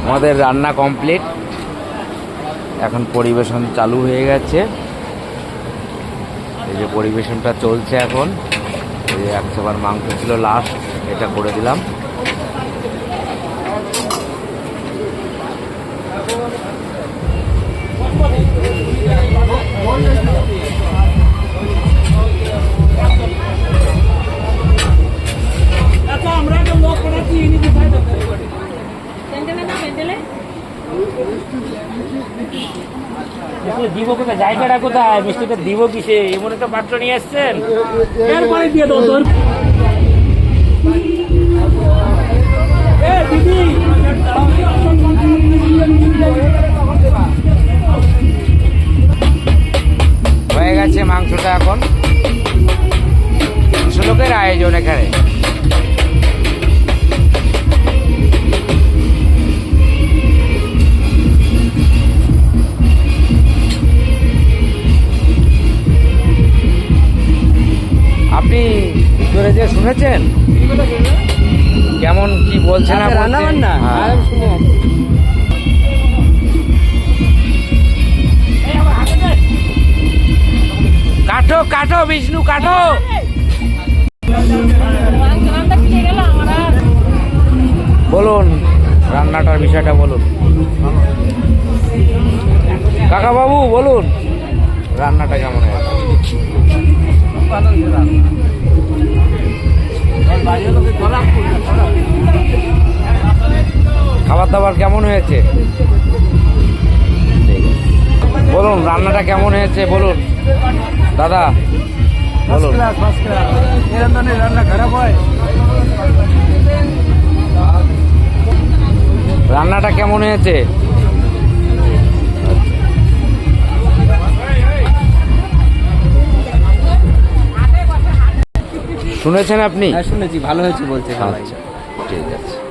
আমাদের রান্না কমপ্লিট, এখন পরিবেশন চালু হয়ে গেছে। এই যে পরিবেশনটা চলছে এখন। এই যে 100 বার মাংস ছিল লাস্ট, এটা করে দিলাম। দিব কোথায়, জায়গাটা কোথায়, মিষ্টিটা দিব কিসে? এমন একটা পাত্র নিয়ে আসছেন, এরপরে দিয়ে দাও তোর। হয়ে গেছে মাংসটা, এখন 100 লোকের আয়োজন এখানে। আপনি ভিতরে যে শুনেছেন কেমন কি বলছেন? রান্না বান্না কাটো কাটো বিষ্ণু কাটো। বলুন রান্নাটার বিষয়টা বলুন কাকা বাবু, বলুন রান্নাটা কেমন হয়েছে? খাবার দাবার কেমন হয়েছে? বলুন রান্নাটা কেমন হয়েছে বলুন দাদা, বলুন। রান্না খারাপ হয়? রান্নাটা কেমন হয়েছে? শুনেছেন আপনি? হ্যাঁ শুনেছি, ভালো হয়েছে বলছে। আচ্ছা ঠিক আছে।